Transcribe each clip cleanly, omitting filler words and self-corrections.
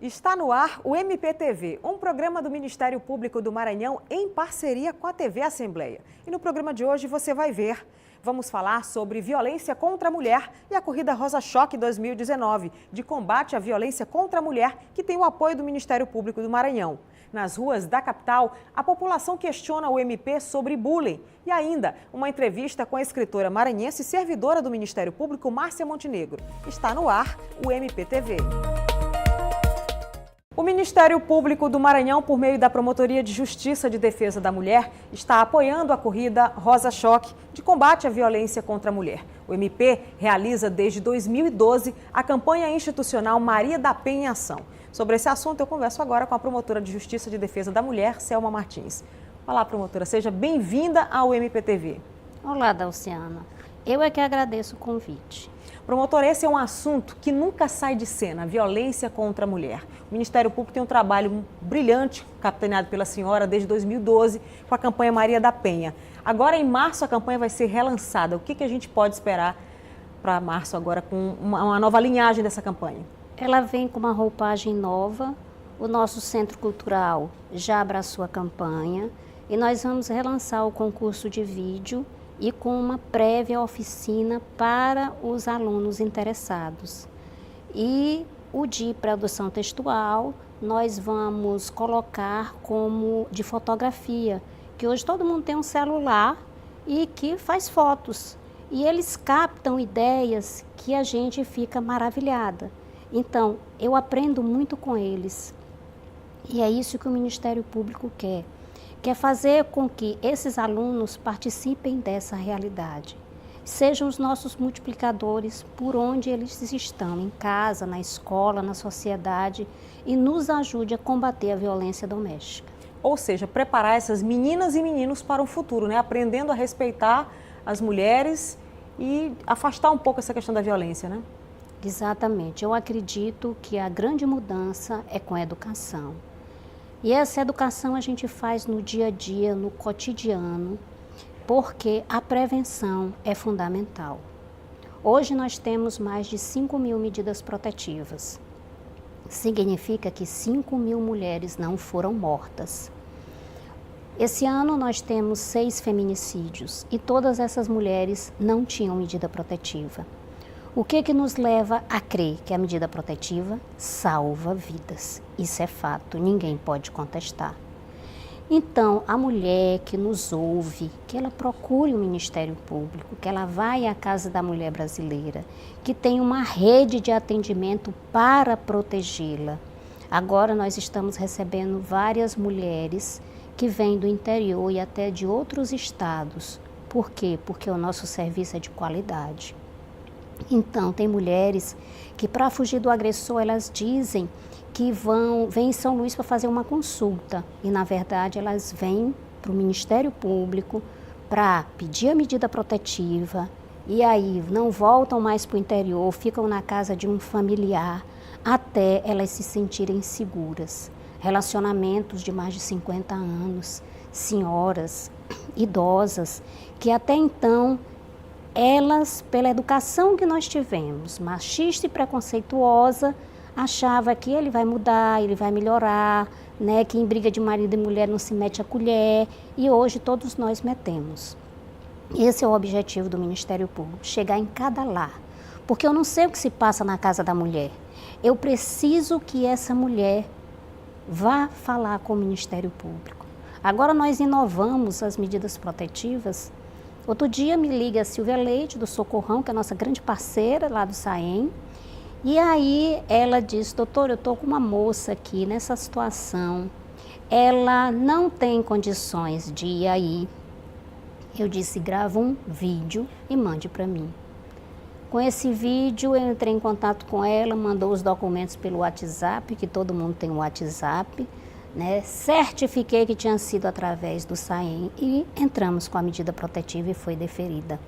Está no ar o MPTV, um programa do Ministério Público do Maranhão em parceria com a TV Assembleia. E no programa de hoje você vai ver, vamos falar sobre violência contra a mulher e a Corrida Rosa Choque 2019, de combate à violência contra a mulher, que tem o apoio do Ministério Público do Maranhão. Nas ruas da capital, a população questiona o MP sobre bullying. E ainda, uma entrevista com a escritora maranhense e servidora do Ministério Público, Márcia Montenegro. Está no ar o MPTV. O Ministério Público do Maranhão, por meio da Promotoria de Justiça de Defesa da Mulher, está apoiando a Corrida Rosa Choque de combate à violência contra a mulher. O MP realiza desde 2012 a campanha institucional Maria da Penha em Ação. Sobre esse assunto, eu converso agora com a Promotora de Justiça de Defesa da Mulher, Selma Martins. Olá, promotora, seja bem-vinda ao MPTV. Olá, Dalciana. Eu é que agradeço o convite. Promotor, esse é um assunto que nunca sai de cena, a violência contra a mulher. O Ministério Público tem um trabalho brilhante, capitaneado pela senhora desde 2012, com a campanha Maria da Penha. Agora, em março, a campanha vai ser relançada. O que a gente pode esperar para março agora, com uma nova linhagem dessa campanha? Ela vem com uma roupagem nova. O nosso Centro Cultural já abraçou a campanha e nós vamos relançar o concurso de vídeo e com uma prévia oficina para os alunos interessados. E o de produção textual nós vamos colocar como de fotografia, que hoje todo mundo tem um celular e que faz fotos. E eles captam ideias que a gente fica maravilhada. Então, eu aprendo muito com eles. E é isso que o Ministério Público quer fazer com que esses alunos participem dessa realidade. Sejam os nossos multiplicadores por onde eles estão, em casa, na escola, na sociedade, e nos ajude a combater a violência doméstica. Ou seja, preparar essas meninas e meninos para o futuro, né? Aprendendo a respeitar as mulheres e afastar um pouco essa questão da violência, né? Exatamente. Eu acredito que a grande mudança é com a educação. E essa educação a gente faz no dia a dia, no cotidiano, porque a prevenção é fundamental. Hoje nós temos mais de 5.000 medidas protetivas. Significa que 5.000 mulheres não foram mortas. Esse ano nós temos 6 feminicídios e todas essas mulheres não tinham medida protetiva. O que nos leva a crer que a medida protetiva salva vidas? Isso é fato, ninguém pode contestar. Então, a mulher que nos ouve, que ela procure o Ministério Público, que ela vai à Casa da Mulher Brasileira, que tem uma rede de atendimento para protegê-la. Agora nós estamos recebendo várias mulheres que vêm do interior e até de outros estados. Por quê? Porque o nosso serviço é de qualidade. Então, tem mulheres que, para fugir do agressor, elas dizem que vêm em São Luís para fazer uma consulta. E, na verdade, elas vêm para o Ministério Público para pedir a medida protetiva. E aí, não voltam mais para o interior, ficam na casa de um familiar, até elas se sentirem seguras. Relacionamentos de mais de 50 anos, senhoras, idosas, que até então elas, pela educação que nós tivemos, machista e preconceituosa, achava que ele vai mudar, ele vai melhorar, né? Que em briga de marido e mulher não se mete a colher, e hoje todos nós metemos. Esse é o objetivo do Ministério Público, chegar em cada lar, porque eu não sei o que se passa na casa da mulher. Eu preciso que essa mulher vá falar com o Ministério Público. Agora nós inovamos as medidas protetivas. Outro dia me liga a Silvia Leite, do Socorrão, que é a nossa grande parceira lá do SAEM. E aí ela disse: doutor, eu estou com uma moça aqui nessa situação. Ela não tem condições de ir aí. Eu disse: grava um vídeo e mande para mim. Com esse vídeo eu entrei em contato com ela, mandou os documentos pelo WhatsApp, que todo mundo tem o WhatsApp. Né? Certifiquei que tinha sido através do SAEM e entramos com a medida protetiva e foi deferida.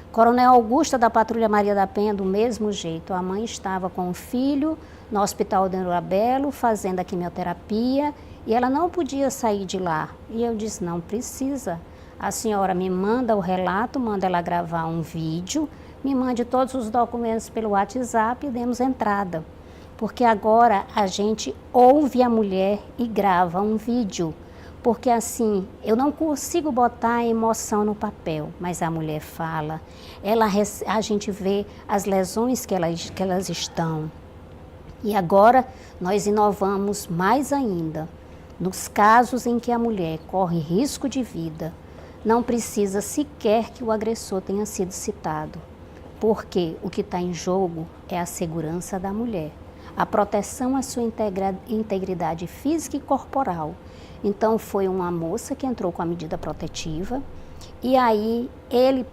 Coronel Augusta da Patrulha Maria da Penha, do mesmo jeito. A mãe estava com o filho no Hospital de Belo fazendo a quimioterapia e ela não podia sair de lá. E eu disse: não precisa. A senhora me manda o relato, manda ela gravar um vídeo, me mande todos os documentos pelo WhatsApp e demos entrada. Porque agora a gente ouve a mulher e grava um vídeo. Porque assim, eu não consigo botar a emoção no papel, mas a mulher fala, a gente vê as lesões que elas estão. E agora nós inovamos mais ainda. Nos casos em que a mulher corre risco de vida, não precisa sequer que o agressor tenha sido citado, porque o que está em jogo é a segurança da mulher, a proteção à sua integridade física e corporal. Então foi uma moça que entrou com a medida protetiva e aí ele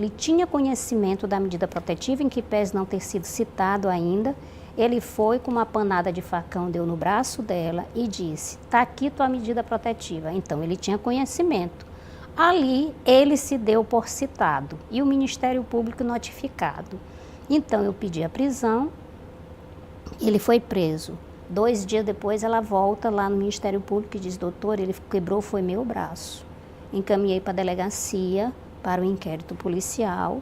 tinha conhecimento da medida protetiva, em que pese não ter sido citado ainda. Ele foi com uma panada de facão, deu no braço dela e disse, está aqui tua medida protetiva. Então, ele tinha conhecimento. Ali, ele se deu por citado e o Ministério Público notificado. Então, eu pedi a prisão, ele foi preso. 2 dias depois, ela volta lá no Ministério Público e diz, doutor, ele quebrou, foi meu braço. Encaminhei para a delegacia, para o inquérito policial,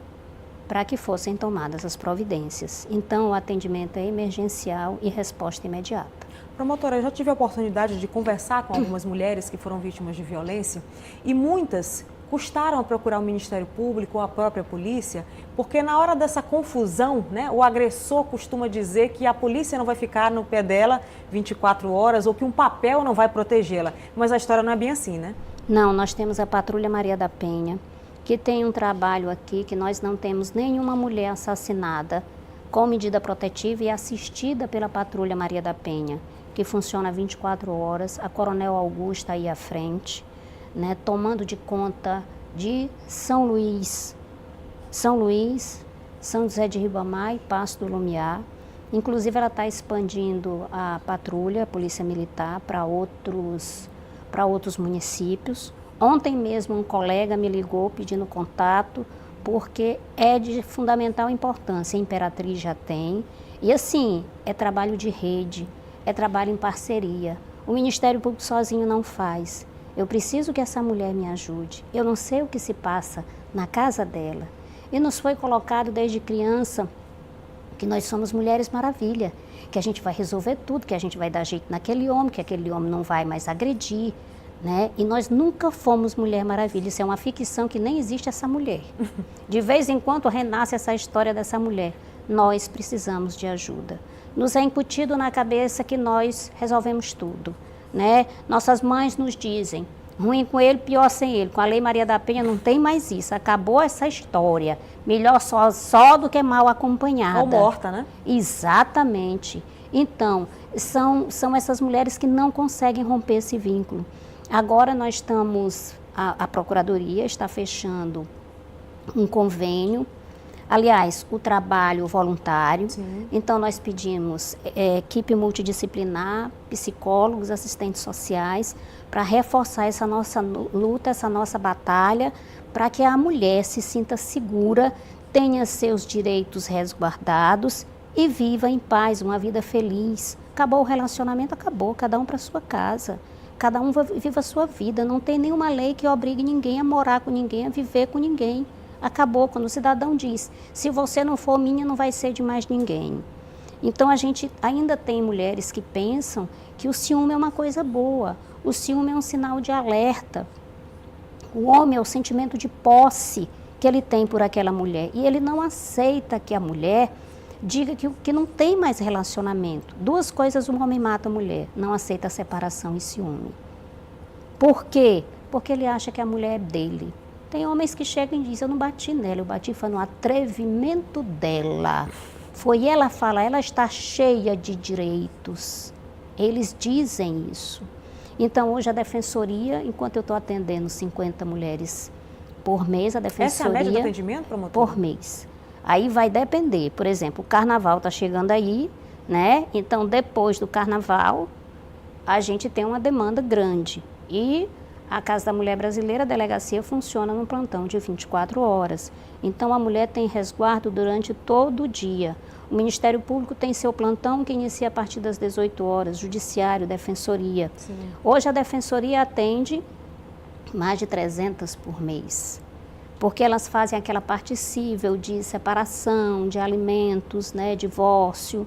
para que fossem tomadas as providências. Então, o atendimento é emergencial e resposta imediata. Promotora, eu já tive a oportunidade de conversar com algumas mulheres que foram vítimas de violência e muitas custaram a procurar o Ministério Público ou a própria polícia, porque na hora dessa confusão, né, o agressor costuma dizer que a polícia não vai ficar no pé dela 24 horas ou que um papel não vai protegê-la. Mas a história não é bem assim, né? Não, nós temos a Patrulha Maria da Penha, que tem um trabalho aqui que nós não temos nenhuma mulher assassinada com medida protetiva e assistida pela Patrulha Maria da Penha, que funciona 24 horas, a Coronel Augusta aí à frente, né, tomando de conta de São Luís, São José de Ribamar e Paço do Lumiar. Inclusive ela está expandindo a patrulha, a Polícia Militar, para outros municípios. Ontem mesmo um colega me ligou pedindo contato, porque é de fundamental importância. A Imperatriz já tem. E assim, é trabalho de rede, é trabalho em parceria. O Ministério Público sozinho não faz. Eu preciso que essa mulher me ajude. Eu não sei o que se passa na casa dela. E nos foi colocado desde criança que nós somos mulheres maravilha, que a gente vai resolver tudo, que a gente vai dar jeito naquele homem, que aquele homem não vai mais agredir. Né? E nós nunca fomos Mulher Maravilha, isso é uma ficção que nem existe essa mulher. De vez em quando renasce essa história dessa mulher. Nós precisamos de ajuda. Nos é incutido na cabeça que nós resolvemos tudo. Né? Nossas mães nos dizem, ruim com ele, pior sem ele. Com a Lei Maria da Penha não tem mais isso, acabou essa história. Melhor só do que mal acompanhada. Ou morta, né? Exatamente. Então, são essas mulheres que não conseguem romper esse vínculo. Agora nós estamos, a Procuradoria está fechando um convênio, aliás, o trabalho voluntário. Sim. Então nós pedimos equipe multidisciplinar, psicólogos, assistentes sociais, para reforçar essa nossa luta, essa nossa batalha, para que a mulher se sinta segura, tenha seus direitos resguardados e viva em paz, uma vida feliz. Acabou o relacionamento, acabou, cada um para sua casa. Cada um viva a sua vida, não tem nenhuma lei que obrigue ninguém a morar com ninguém, a viver com ninguém. Acabou, quando o cidadão diz, se você não for minha, não vai ser de mais ninguém. Então a gente ainda tem mulheres que pensam que o ciúme é uma coisa boa, o ciúme é um sinal de alerta. O homem é o sentimento de posse que ele tem por aquela mulher e ele não aceita que a mulher diga que não tem mais relacionamento. 2 coisas o homem mata a mulher, não aceita a separação e ciúme. Por quê? Porque ele acha que a mulher é dele. Tem homens que chegam e dizem, eu não bati nela, eu bati foi no atrevimento dela. Foi ela falar, ela está cheia de direitos. Eles dizem isso. Então hoje a Defensoria, enquanto eu estou atendendo 50 mulheres por mês, a Defensoria... Essa é a média do atendimento, promotor? Por mês. Aí vai depender, por exemplo, o carnaval está chegando aí, né? Então, depois do carnaval, a gente tem uma demanda grande. E a Casa da Mulher Brasileira, a delegacia, funciona num plantão de 24 horas. Então, a mulher tem resguardo durante todo o dia. O Ministério Público tem seu plantão que inicia a partir das 18 horas, Judiciário, Defensoria. Sim. Hoje, a Defensoria atende mais de 300 por mês. Porque elas fazem aquela parte cível de separação, de alimentos, né, divórcio,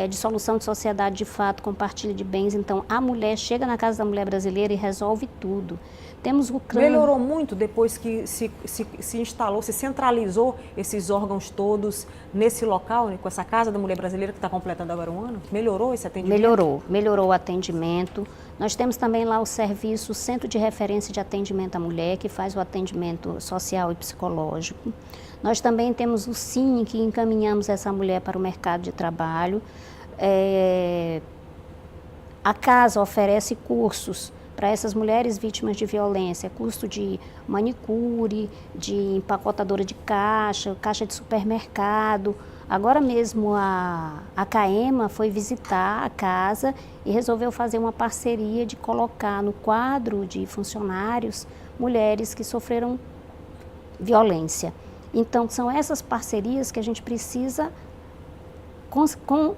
dissolução de sociedade de fato, compartilha de bens. Então, a mulher chega na casa da mulher brasileira e resolve tudo. Temos o CRAM. Melhorou muito depois que se instalou, se centralizou esses órgãos todos nesse local, né, com essa Casa da Mulher Brasileira que está completando agora um ano? Melhorou esse atendimento? Melhorou o atendimento. Nós temos também lá o serviço Centro de Referência de Atendimento à Mulher, que faz o atendimento social e psicológico. Nós também temos o Cine, que encaminhamos essa mulher para o mercado de trabalho. A casa oferece cursos para essas mulheres vítimas de violência, curso de manicure, de empacotadora de caixa, caixa de supermercado. Agora mesmo a CAEMA foi visitar a casa e resolveu fazer uma parceria de colocar no quadro de funcionários mulheres que sofreram violência. Então, são essas parcerias que a gente precisa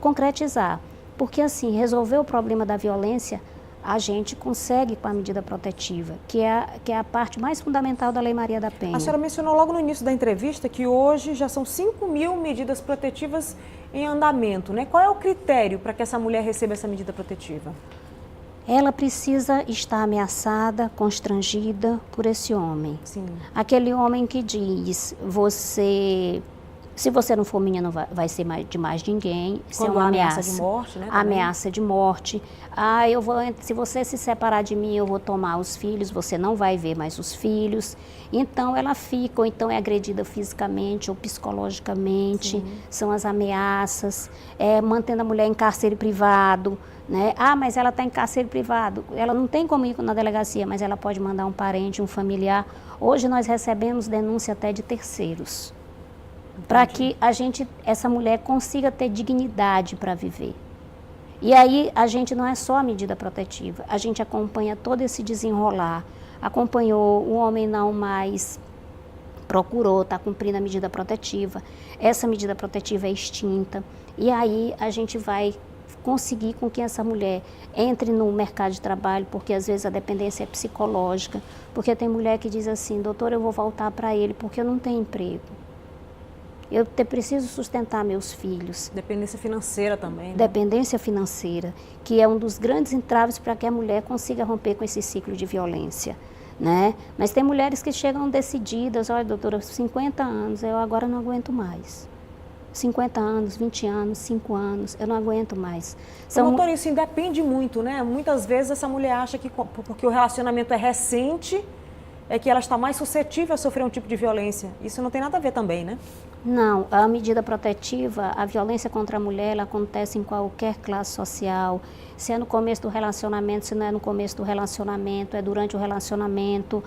concretizar, porque assim, resolver o problema da violência, a gente consegue com a medida protetiva, que é a parte mais fundamental da Lei Maria da Penha. A senhora mencionou logo no início da entrevista que hoje já são 5.000 medidas protetivas em andamento, né? Qual é o critério para que essa mulher receba essa medida protetiva? Ela precisa estar ameaçada, constrangida por esse homem. Sim. Aquele homem que diz, se você não for minha, não vai ser de mais ninguém. Isso é uma ameaça de morte, né? Ameaça de morte. Se você se separar de mim, eu vou tomar os filhos, você não vai ver mais os filhos. Então ela fica, ou então é agredida fisicamente ou psicologicamente. Sim. São as ameaças, mantendo a mulher em cárcere privado. Né? Mas ela está em cárcere privado, ela não tem como ir na delegacia, mas ela pode mandar um parente, um familiar. Hoje nós recebemos denúncia até de terceiros, para que essa mulher consiga ter dignidade para viver. E aí a gente não é só a medida protetiva, a gente acompanha todo esse desenrolar, acompanhou, o homem não mais procurou, está cumprindo a medida protetiva, essa medida protetiva é extinta, e aí a gente vai conseguir com que essa mulher entre no mercado de trabalho, porque às vezes a dependência é psicológica, porque tem mulher que diz assim, doutor, eu vou voltar para ele porque eu não tenho emprego. Eu preciso sustentar meus filhos. Dependência financeira também, né? Dependência financeira, que é um dos grandes entraves para que a mulher consiga romper com esse ciclo de violência, né? Mas tem mulheres que chegam decididas, olha, doutora, 50 anos, eu agora não aguento mais. 50 anos, 20 anos, 5 anos, eu não aguento mais. Doutor, isso independe muito, né? Muitas vezes essa mulher acha que porque o relacionamento é recente, é que ela está mais suscetível a sofrer um tipo de violência. Isso não tem nada a ver também, né? Não, a medida protetiva, a violência contra a mulher, ela acontece em qualquer classe social, se é no começo do relacionamento, se não é no começo do relacionamento, é durante o relacionamento,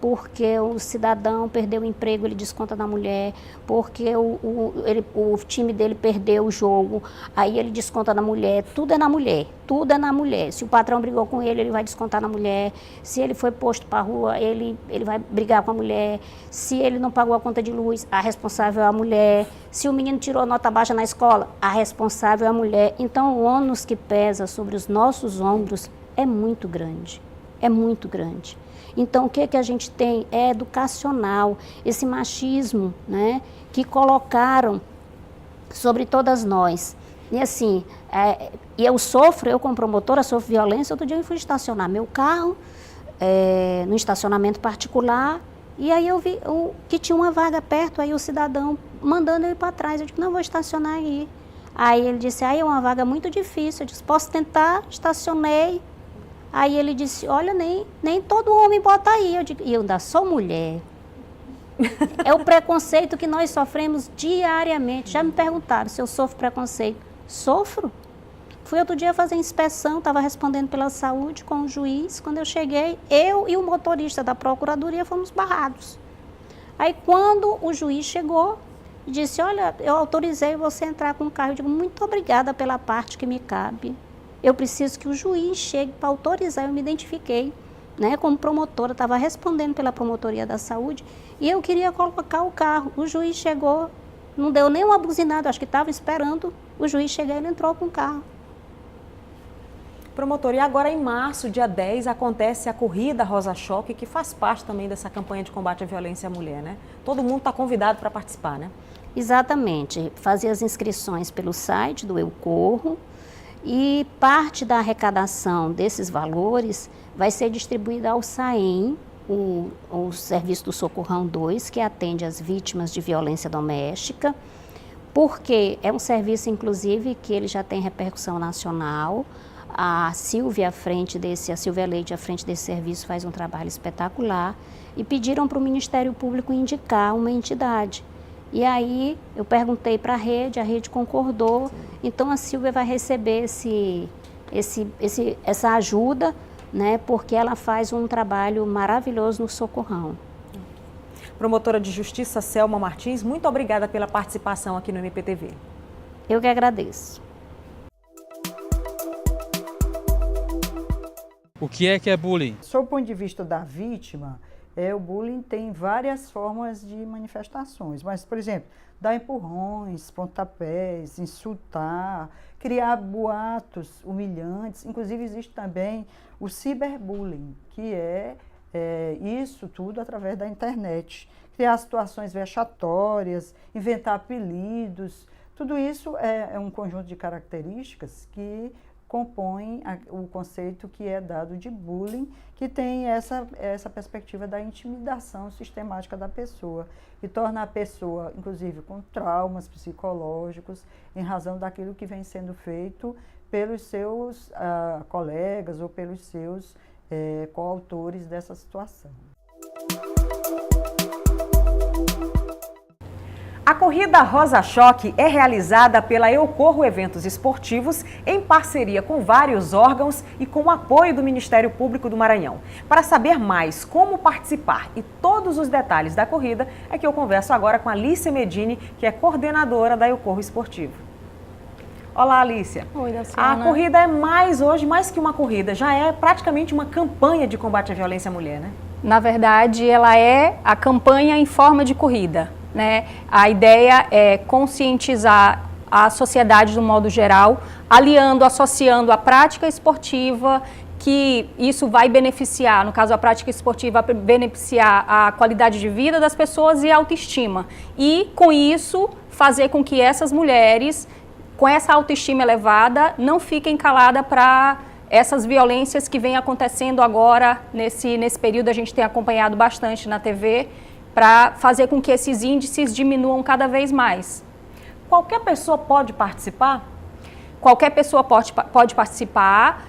porque o cidadão perdeu o emprego, ele desconta na mulher, porque o time dele perdeu o jogo, aí ele desconta na mulher, tudo é na mulher, tudo é na mulher. Se o patrão brigou com ele vai descontar na mulher, se ele foi posto para a rua, ele vai brigar com a mulher, se ele não pagou a conta de luz, a responsável é a mulher, se o menino tirou nota baixa na escola, a responsável é a mulher. Então o ônus que pesa sobre os nossos ombros é muito grande, é muito grande. Então, o que a gente tem é educacional, esse machismo, né, que colocaram sobre todas nós. E assim, eu como promotora, sofro violência. Outro dia eu fui estacionar meu carro no estacionamento particular, e aí eu vi que tinha uma vaga perto, aí o cidadão mandando eu ir para trás. Eu disse, não, vou estacionar aí. Aí ele disse, é uma vaga muito difícil. Eu disse, posso tentar? Estacionei. Aí ele disse, olha, nem todo homem bota aí. Eu digo, e eu ainda sou mulher. É o preconceito que nós sofremos diariamente. Já me perguntaram se eu sofro preconceito. Sofro. Fui outro dia fazer inspeção, estava respondendo pela saúde com o juiz. Quando eu cheguei, eu e o motorista da procuradoria fomos barrados. Aí quando o juiz chegou, disse, olha, eu autorizei você a entrar com o carro. Eu digo, muito obrigada pela parte que me cabe. Eu preciso que o juiz chegue para autorizar. Eu me identifiquei, né, como promotora, estava respondendo pela promotoria da saúde e eu queria colocar o carro. O juiz chegou, não deu nem uma buzinada, acho que estava esperando o juiz chegar e ele entrou com o carro. Promotor, e agora em março, dia 10, acontece a Corrida Rosa Choque, que faz parte também dessa campanha de combate à violência à mulher, né? Todo mundo está convidado para participar, né? Exatamente, fazer as inscrições pelo site do Eu Corro e parte da arrecadação desses valores vai ser distribuída ao SAEM, o Serviço do Socorrão 2, que atende as vítimas de violência doméstica, porque é um serviço, inclusive, que ele já tem repercussão nacional. A Silvia Leite, à frente desse serviço, faz um trabalho espetacular e pediram para o Ministério Público indicar uma entidade. E aí eu perguntei para a rede concordou. Sim. Então a Silvia vai receber essa ajuda, né, porque ela faz um trabalho maravilhoso no Socorrão. Promotora de Justiça Selma Martins, muito obrigada pela participação aqui no MPTV. Eu que agradeço. O que é bullying? Sob o ponto de vista da vítima, o bullying tem várias formas de manifestações, mas, por exemplo, dar empurrões, pontapés, insultar, criar boatos humilhantes. Inclusive, existe também o ciberbullying, que é isso tudo através da internet. Criar situações vexatórias, inventar apelidos, tudo isso é um conjunto de características que compõem o conceito que é dado de bullying, que tem essa perspectiva da intimidação sistemática da pessoa e torna a pessoa, inclusive, com traumas psicológicos em razão daquilo que vem sendo feito pelos seus colegas ou pelos seus coautores dessa situação. A Corrida Rosa Choque é realizada pela Eu Corro Eventos Esportivos em parceria com vários órgãos e com o apoio do Ministério Público do Maranhão. Para saber mais como participar e todos os detalhes da corrida, é que eu converso agora com a Alícia Medini, que é coordenadora da Eu Corro Esportivo. Olá, Alícia. Oi, Daciana. A corrida é hoje mais que uma corrida, já é praticamente uma campanha de combate à violência à mulher, né? Na verdade, ela é a campanha em forma de corrida, né? A ideia é conscientizar a sociedade de um modo geral, associando a prática esportiva, que isso vai beneficiar, no caso a prática esportiva, vai beneficiar a qualidade de vida das pessoas e a autoestima. E, com isso, fazer com que essas mulheres, com essa autoestima elevada, não fiquem caladas para essas violências que vêm acontecendo agora, nesse período a gente tem acompanhado bastante na TV, para fazer com que esses índices diminuam cada vez mais. Qualquer pessoa pode participar? Qualquer pessoa pode participar,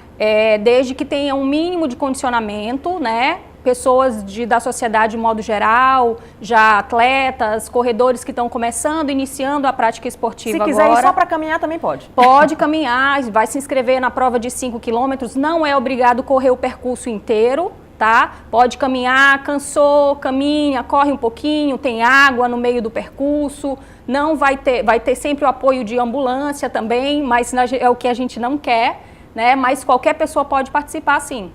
desde que tenha um mínimo de condicionamento, né? Pessoas da sociedade de modo geral, já atletas, corredores que estão começando, iniciando a prática esportiva agora. Se quiser ir só para caminhar, também pode? Pode caminhar, vai se inscrever na prova de 5 quilômetros, não é obrigado correr o percurso inteiro, tá? Pode caminhar, cansou, caminha, corre um pouquinho, tem água no meio do percurso, não vai ter sempre o apoio de ambulância também, mas é o que a gente não quer, né? Mas qualquer pessoa pode participar, sim.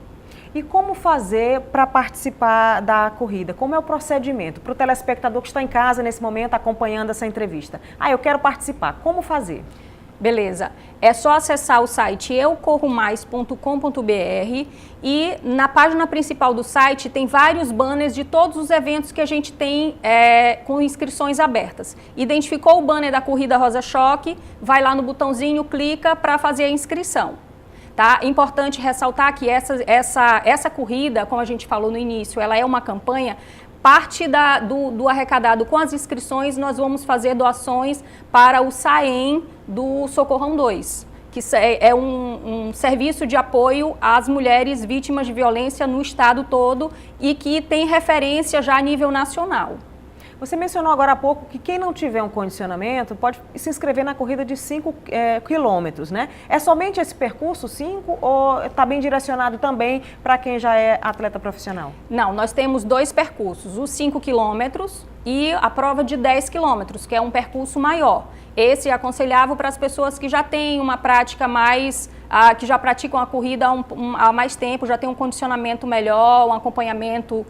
E como fazer para participar da corrida? Como é o procedimento? Para o telespectador que está em casa nesse momento acompanhando essa entrevista. Eu quero participar. Como fazer? Beleza. É só acessar o site eucorromais.com.br e na página principal do site tem vários banners de todos os eventos que a gente tem com inscrições abertas. Identificou o banner da Corrida Rosa Choque, vai lá no botãozinho, clica para fazer a inscrição. Tá? É importante ressaltar que essa corrida, como a gente falou no início, ela é uma campanha, parte do arrecadado com as inscrições, nós vamos fazer doações para o SAEM do Socorrão 2, que é um serviço de apoio às mulheres vítimas de violência no estado todo e que tem referência já a nível nacional. Você mencionou agora há pouco que quem não tiver um condicionamento pode se inscrever na corrida de 5 quilômetros, né? É somente esse percurso, 5, ou está bem direcionado também para quem já é atleta profissional? Não, nós temos 2 percursos, os 5 quilômetros e a prova de 10 quilômetros, que é um percurso maior. Esse é aconselhável para as pessoas que já têm uma prática mais, que já praticam a corrida há mais tempo, já tem um condicionamento melhor, um acompanhamento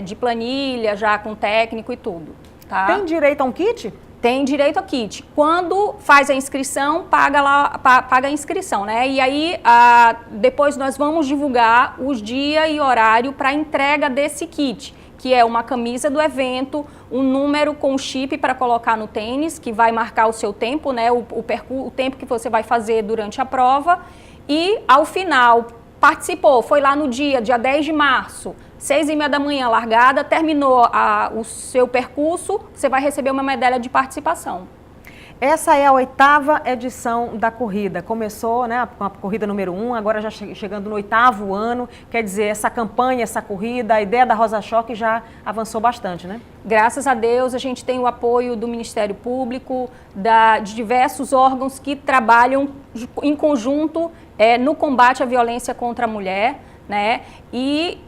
de planilha, já com técnico e tudo. Tá? Tem direito a um kit? Tem direito a kit. Quando faz a inscrição, paga a inscrição, né? E aí, depois nós vamos divulgar os dia e horário para entrega desse kit, que é uma camisa do evento, um número com chip para colocar no tênis, que vai marcar o seu tempo, né, o tempo que você vai fazer durante a prova. E ao final, participou, foi lá no dia 10 de março, 6h30 da manhã, largada, terminou o seu percurso, você vai receber uma medalha de participação. Essa é a 8ª edição da corrida. Começou, né, com a corrida número 1, agora já chegando no 8º ano. Quer dizer, essa campanha, essa corrida, a ideia da Rosa Choque já avançou bastante, né? Graças a Deus, a gente tem o apoio do Ministério Público, de diversos órgãos que trabalham em conjunto no combate à violência contra a mulher, né? E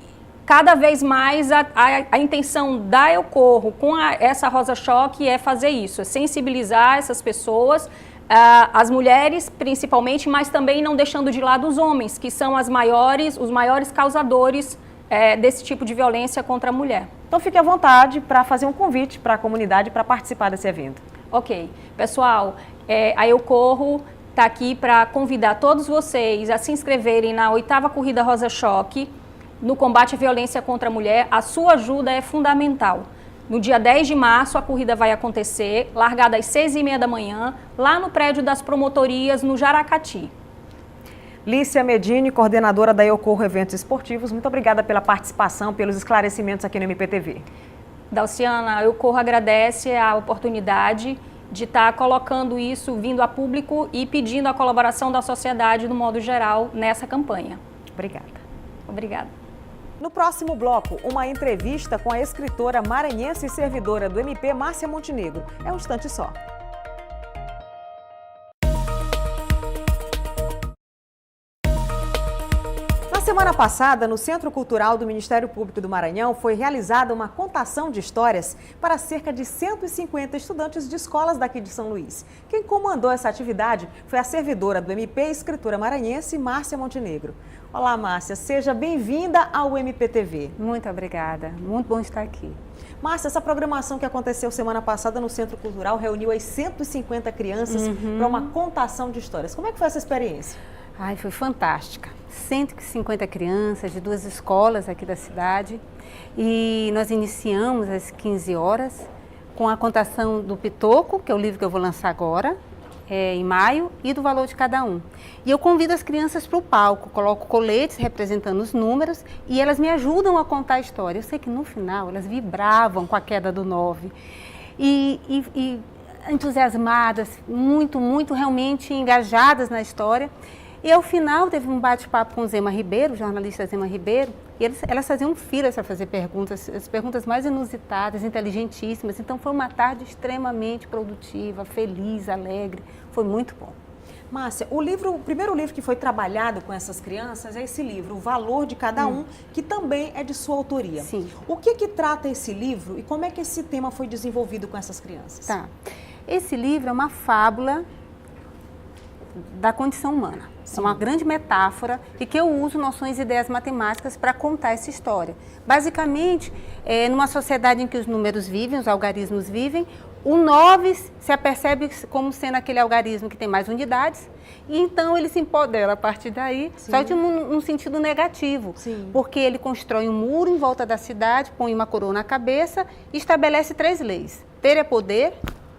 cada vez mais a intenção da Eu Corro com essa Rosa Choque é fazer isso, é sensibilizar essas pessoas, as mulheres principalmente, mas também não deixando de lado os homens, que são os maiores causadores desse tipo de violência contra a mulher. Então fique à vontade para fazer um convite para a comunidade para participar desse evento. Ok. Pessoal, a Eu Corro está aqui para convidar todos vocês a se inscreverem na 8ª Corrida Rosa Choque, no combate à violência contra a mulher. A sua ajuda é fundamental. No dia 10 de março, a corrida vai acontecer, largada às 6h30 da manhã, lá no prédio das promotorias, no Jaracati. Lícia Medini, coordenadora da Eu Corro Eventos Esportivos, muito obrigada pela participação, pelos esclarecimentos aqui no MPTV. Dalciana, a Eu Corro agradece a oportunidade de estar colocando isso, vindo a público e pedindo a colaboração da sociedade, no modo geral, nessa campanha. Obrigada. Obrigada. No próximo bloco, uma entrevista com a escritora maranhense e servidora do MP, Márcia Montenegro. É um instante só. Na semana passada, no Centro Cultural do Ministério Público do Maranhão, foi realizada uma contação de histórias para cerca de 150 estudantes de escolas daqui de São Luís. Quem comandou essa atividade foi a servidora do MP e escritora maranhense, Márcia Montenegro. Olá, Márcia, seja bem-vinda ao MPTV. Muito obrigada, muito bom estar aqui. Márcia, essa programação que aconteceu semana passada no Centro Cultural reuniu as 150 crianças para uma contação de histórias. Como é que foi essa experiência? Ai, foi fantástica. 150 crianças de 2 escolas aqui da cidade e nós iniciamos às 15 horas com a contação do Pitoco, que é o livro que eu vou lançar agora, em maio, e do valor de cada um. E eu convido as crianças para o palco, coloco coletes representando os números e elas me ajudam a contar a história. Eu sei que no final elas vibravam com a queda do 9 e entusiasmadas, muito realmente engajadas na história. E ao final teve um bate-papo com o Zema Ribeiro, o jornalista Zema Ribeiro, e elas faziam filas para fazer perguntas, as perguntas mais inusitadas, inteligentíssimas. Então foi uma tarde extremamente produtiva, feliz, alegre, foi muito bom. Márcia, o primeiro livro que foi trabalhado com essas crianças é esse livro, O Valor de Cada Um, que também é de sua autoria. Sim. O que trata esse livro e como é que esse tema foi desenvolvido com essas crianças? Tá. Esse livro é uma fábula da condição humana. Sim. É uma grande metáfora e que eu uso noções e ideias matemáticas para contar essa história. Basicamente, numa sociedade em que os números vivem, os algarismos vivem, o 9 se apercebe como sendo aquele algarismo que tem mais unidades e então ele se empodera a partir daí, Sim. só de um sentido negativo, Sim. porque ele constrói um muro em volta da cidade, põe uma coroa na cabeça e estabelece 3 leis. Ter é poder,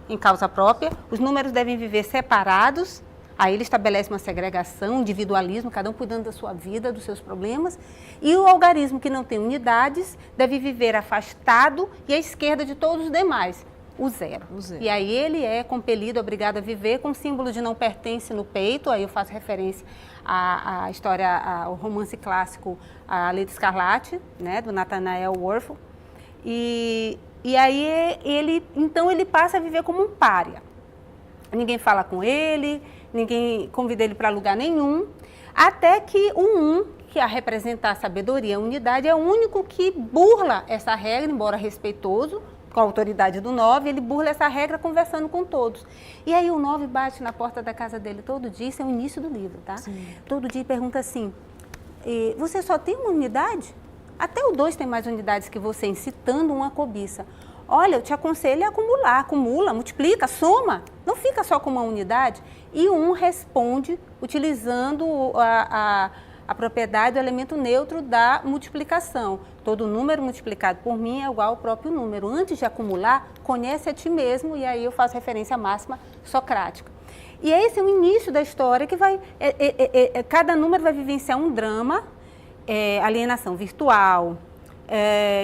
em causa própria, os números devem viver separados. Aí ele estabelece uma segregação, individualismo, cada um cuidando da sua vida, dos seus problemas. E o algarismo que não tem unidades deve viver afastado e à esquerda de todos os demais, o zero. E aí ele é compelido, obrigado a viver com o símbolo de não pertence no peito. Aí eu faço referência à história, ao romance clássico A Lei de Escarlate, né, do Nathaniel Worth. E aí então ele passa a viver como um pária. Ninguém fala com ele, ninguém convida ele para lugar nenhum, até que o 1, que a representar a sabedoria, a unidade, é o único que burla essa regra, embora respeitoso, com a autoridade do 9, ele burla essa regra conversando com todos. E aí o 9 bate na porta da casa dele todo dia, isso é o início do livro, tá? Sim. Todo dia pergunta assim, você só tem uma unidade? Até o 2 tem mais unidades que você, incitando uma cobiça. Olha, eu te aconselho a acumular, acumula, multiplica, soma, não fica só com uma unidade. E o 1 responde utilizando a propriedade do elemento neutro da multiplicação. Todo número multiplicado por mim é igual ao próprio número. Antes de acumular, conhece a ti mesmo, e aí eu faço referência à máxima socrática. E esse é o início da história, que vai... cada número vai vivenciar um drama, alienação virtual,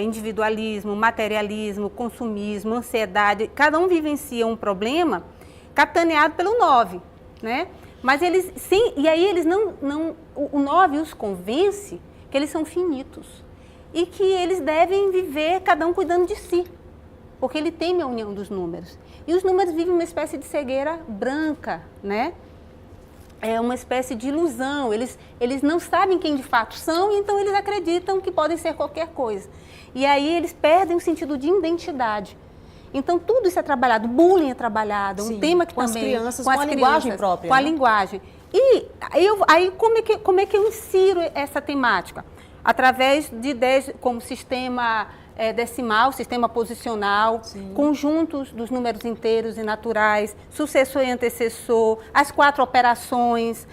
individualismo, materialismo, consumismo, ansiedade. Cada um vivencia um problema capitaneado pelo 9, né? Mas eles, sim, e aí eles o 9 os convence que eles são finitos e que eles devem viver cada um cuidando de si, porque ele teme a união dos números. E os números vivem uma espécie de cegueira branca, né? É uma espécie de ilusão, eles não sabem quem de fato são, e então eles acreditam que podem ser qualquer coisa. E aí eles perdem o sentido de identidade. Então, tudo isso é trabalhado, bullying é trabalhado, Sim, um tema que com também... as crianças, com a linguagem própria. Com a né? linguagem. E aí como é que eu insiro essa temática? Através de ideias como sistema decimal, sistema posicional, Sim. conjuntos dos números inteiros e naturais, sucessor e antecessor, as 4 operações...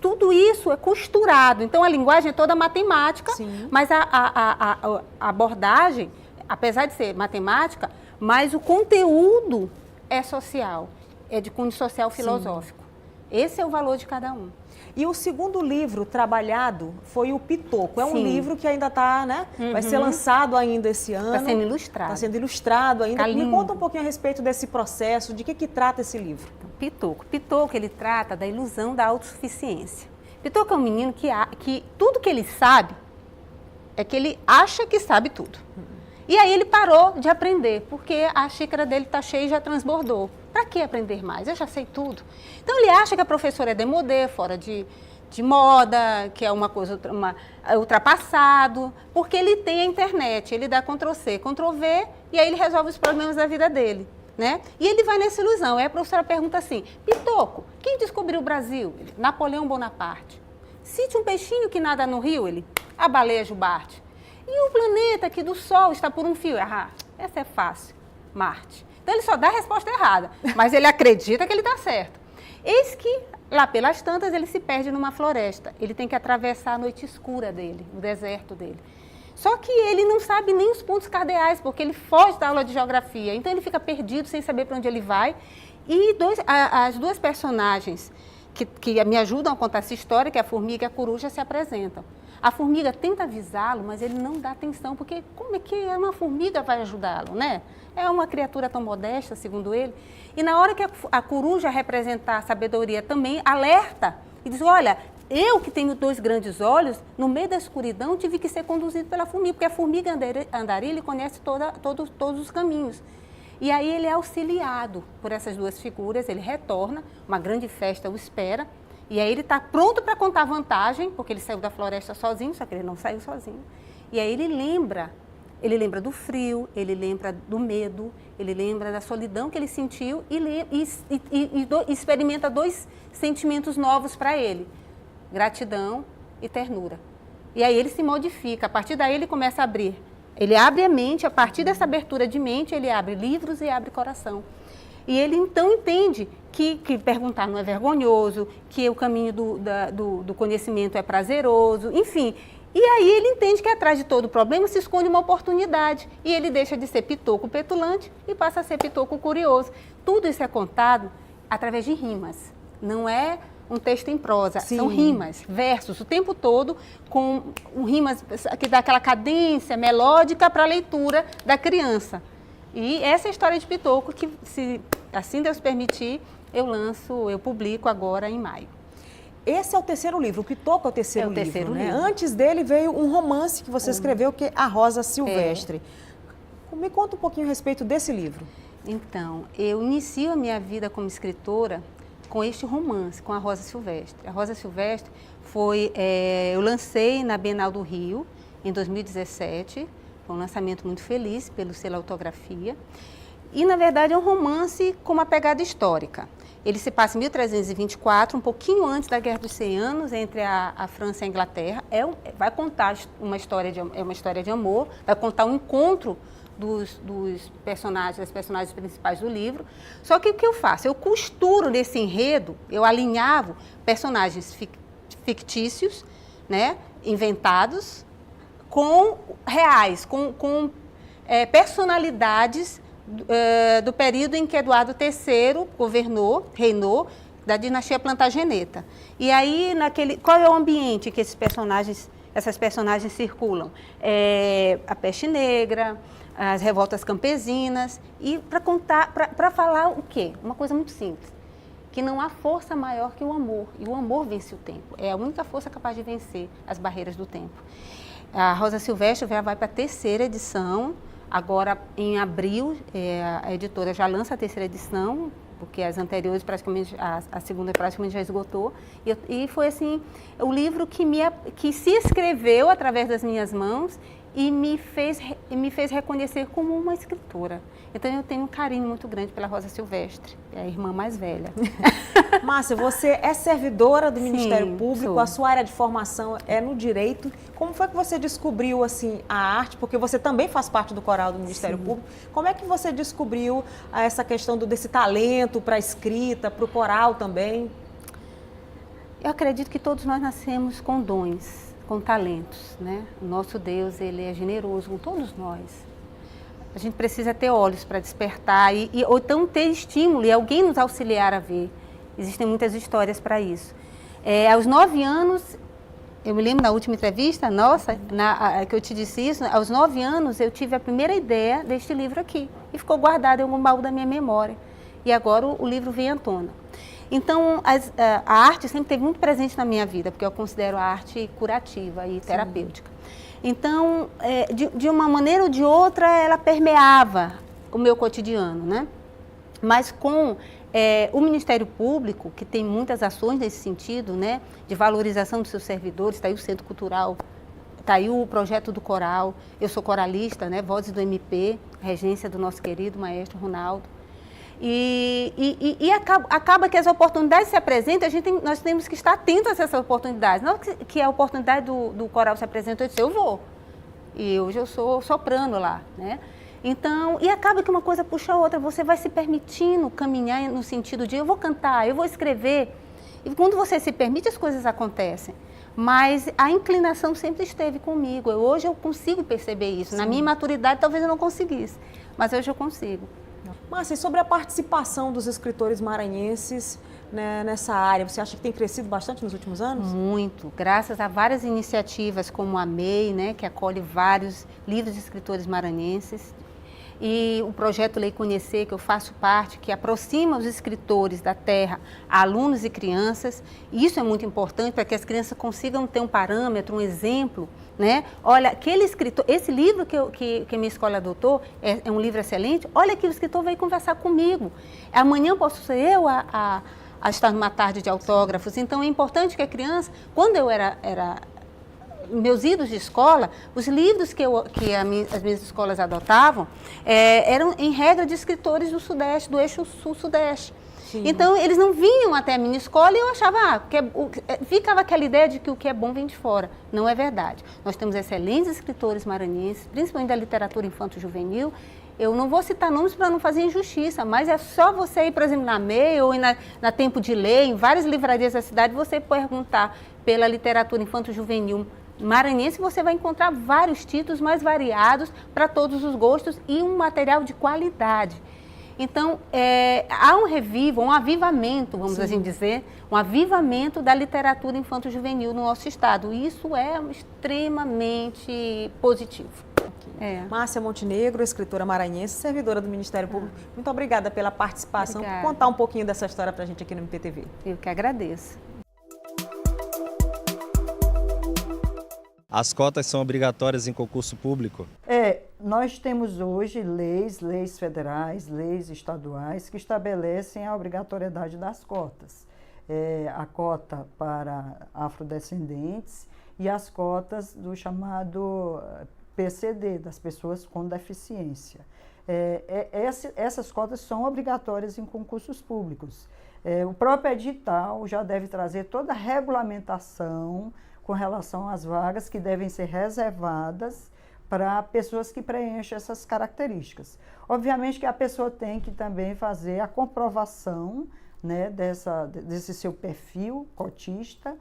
tudo isso é costurado. Então, a linguagem é toda matemática, Sim. mas a abordagem... apesar de ser matemática, mas o conteúdo é social, é de cunho social filosófico. Esse é o valor de cada um. E o segundo livro trabalhado foi o Pitoco. É um Sim. livro que ainda está, né? Vai ser lançado ainda esse ano. Está sendo ilustrado. Está sendo ilustrado ainda. Tá Me lindo. conta um pouquinho a respeito desse processo, de que trata esse livro. Pitoco. Pitoco, ele trata da ilusão da autossuficiência. Pitoco é um menino que tudo que ele sabe é que ele acha que sabe tudo. E aí ele parou de aprender, porque a xícara dele está cheia e já transbordou. Para que aprender mais? Eu já sei tudo. Então ele acha que a professora é demodê, fora de moda, que é uma coisa ultrapassado, porque ele tem a internet, ele dá Ctrl+C, Ctrl+V, e aí ele resolve os problemas da vida dele. Né? E ele vai nessa ilusão. Aí a professora pergunta assim: Pitoco, quem descobriu o Brasil? Ele, Napoleão Bonaparte. Cite um peixinho que nada no rio? Ele, a baleia jubarte. E o planeta aqui do Sol está por um fio? Essa é fácil, Marte. Então ele só dá a resposta errada, mas ele acredita que ele está certo. Eis que, lá pelas tantas, ele se perde numa floresta. Ele tem que atravessar a noite escura dele, o deserto dele. Só que ele não sabe nem os pontos cardeais, porque ele foge da aula de geografia. Então ele fica perdido, sem saber para onde ele vai. E as duas personagens que me ajudam a contar essa história, que é a formiga e a coruja, se apresentam. A formiga tenta avisá-lo, mas ele não dá atenção, porque como é que uma formiga vai ajudá-lo, né? É uma criatura tão modesta, segundo ele. E na hora que a coruja representar a sabedoria também alerta e diz, olha, eu que tenho 2 grandes olhos, no meio da escuridão tive que ser conduzido pela formiga, porque a formiga andarilha ele conhece todos os caminhos. E aí ele é auxiliado por essas 2 figuras, ele retorna, uma grande festa o espera, e aí ele está pronto para contar vantagem, porque ele saiu da floresta sozinho, só que ele não saiu sozinho. E aí ele lembra do frio, ele lembra do medo, ele lembra da solidão que ele sentiu e experimenta 2 sentimentos novos para ele, gratidão e ternura. E aí ele se modifica, a partir daí ele começa a abrir. Ele abre a mente, a partir dessa abertura de mente, ele abre livros e abre coração. E ele então entende que perguntar não é vergonhoso, que o caminho do conhecimento é prazeroso, enfim. E aí ele entende que atrás de todo problema se esconde uma oportunidade. E ele deixa de ser pitoco petulante e passa a ser pitoco curioso. Tudo isso é contado através de rimas. Não é um texto em prosa, Sim. São rimas, versos, o tempo todo, com rimas que dá aquela cadência melódica para a leitura da criança. E essa é a história de Pitoco, que, se assim Deus permitir, eu publico agora em maio. Esse é o 3º livro, o Pitoco é o 3º livro, terceiro né? livro. Antes dele veio um romance que você escreveu, que é A Rosa Silvestre. Me conta um pouquinho a respeito desse livro. Então, eu inicio a minha vida como escritora com este romance, com A Rosa Silvestre. A Rosa Silvestre eu lancei na Bienal do Rio, em 2017, foi um lançamento muito feliz pelo selo Autografia. E, na verdade, é um romance com uma pegada histórica. Ele se passa em 1324, um pouquinho antes da Guerra dos 100 Anos, entre a França e a Inglaterra. Vai contar uma história de amor, vai contar um encontro das personagens principais do livro. Só que o que eu faço? Eu costuro nesse enredo, eu alinhavo personagens fictícios, né, inventados, com reais, com personalidades do período em que Eduardo III reinou, da dinastia Plantageneta. E aí, qual é o ambiente que essas personagens circulam? A peste negra, as revoltas campesinas, e para falar o quê? Uma coisa muito simples, que não há força maior que o amor, e o amor vence o tempo, é a única força capaz de vencer as barreiras do tempo. A Rosa Silvestre já vai para a 3ª edição, agora em abril, a editora já lança a 3ª edição, porque as anteriores praticamente, a segunda praticamente já esgotou, e foi assim, o livro que se escreveu através das minhas mãos e me fez reconhecer como uma escritora. Então eu tenho um carinho muito grande pela Rosa Silvestre, é a irmã mais velha. Márcia, você é servidora do Ministério Público, sou. A sua área de formação é no direito. Como foi que você descobriu assim a arte? Porque você também faz parte do coral do Ministério Público. Como é que você descobriu essa questão desse talento para a escrita, para o coral também? Eu acredito que todos nós nascemos com dons, com talentos, né? O nosso Deus, ele é generoso com todos nós. A gente precisa ter olhos para despertar ou então ter estímulo e alguém nos auxiliar a ver. Existem muitas histórias para isso. Aos 9 anos, eu me lembro na última entrevista nossa, que eu te disse isso, aos 9 anos eu tive a primeira ideia deste livro aqui e ficou guardado em algum baú da minha memória. E agora o livro vem à tona. Então, a arte sempre esteve muito presente na minha vida, porque eu considero a arte curativa e terapêutica. Então, de uma maneira ou de outra, ela permeava o meu cotidiano, né? Mas com o Ministério Público, que tem muitas ações nesse sentido, né? De valorização dos seus servidores, está aí o Centro Cultural, está aí o projeto do coral, eu sou coralista, né? Vozes do MP, regência do nosso querido maestro Ronaldo. E acaba que as oportunidades se apresentam, nós temos que estar atentos a essas oportunidades. Não que a oportunidade do coral se apresentou, eu disse, eu vou. E hoje eu sou soprano lá, né? Então, e acaba que uma coisa puxa a outra, você vai se permitindo caminhar no sentido de eu vou cantar, eu vou escrever. E quando você se permite, as coisas acontecem. Mas a inclinação sempre esteve comigo. Hoje eu consigo perceber isso. Sim. Na minha maturidade talvez eu não conseguisse, mas hoje eu consigo. Márcia, sobre a participação dos escritores maranhenses, né, nessa área, você acha que tem crescido bastante nos últimos anos? Muito, graças a várias iniciativas como a MEI, né, que acolhe vários livros de escritores maranhenses, e o projeto Lei Conhecer, que eu faço parte, que aproxima os escritores da terra a alunos e crianças. E isso é muito importante para que as crianças consigam ter um parâmetro, um exemplo, né? Olha, aquele escritor, esse livro que a minha escola adotou é um livro excelente, olha que o escritor veio conversar comigo. Amanhã posso ser eu a estar numa tarde de autógrafos. Então é importante que a criança, quando eu era meus idos de escola, os livros que as minhas escolas adotavam eram, em regra, de escritores do Sudeste, do eixo Sul-Sudeste. Sim. Então, eles não vinham até a minha escola e eu achava, ficava aquela ideia de que o que é bom vem de fora. Não é verdade. Nós temos excelentes escritores maranhenses, principalmente da literatura infanto-juvenil. Eu não vou citar nomes para não fazer injustiça, mas é só você ir, por exemplo, na MEI ou na Tempo de Ler, em várias livrarias da cidade, você perguntar pela literatura infanto-juvenil maranhense, você vai encontrar vários títulos mais variados para todos os gostos e um material de qualidade. Então, há um revivo, um avivamento, vamos assim dizer, um avivamento da literatura infanto-juvenil no nosso estado. E isso é extremamente positivo. Márcia Montenegro, escritora maranhense, servidora do Ministério Público. Muito obrigada pela participação, por contar um pouquinho dessa história para a gente aqui no MPTV. Eu que agradeço. As cotas são obrigatórias em concurso público? Nós temos hoje leis federais, leis estaduais que estabelecem a obrigatoriedade das cotas. A cota para afrodescendentes e as cotas do chamado PCD, das pessoas com deficiência. Essas cotas são obrigatórias em concursos públicos. O próprio edital já deve trazer toda a regulamentação com relação às vagas que devem ser reservadas para pessoas que preenchem essas características. Obviamente que a pessoa tem que também fazer a comprovação né, desse seu perfil cotista,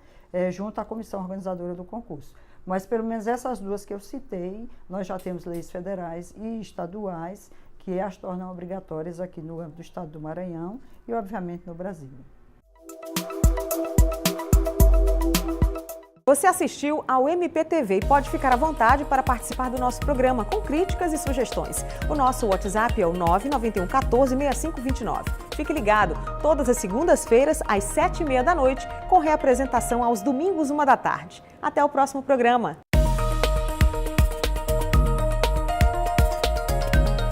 junto à comissão organizadora do concurso. Mas pelo menos essas duas que eu citei, nós já temos leis federais e estaduais que as tornam obrigatórias aqui no âmbito do estado do Maranhão e, obviamente, no Brasil. Você assistiu ao MPTV e pode ficar à vontade para participar do nosso programa com críticas e sugestões. O nosso WhatsApp é o 991 14 6529. Fique ligado, todas as segundas-feiras, às 7h30 da noite, com reapresentação aos domingos, 1h da tarde. Até o próximo programa.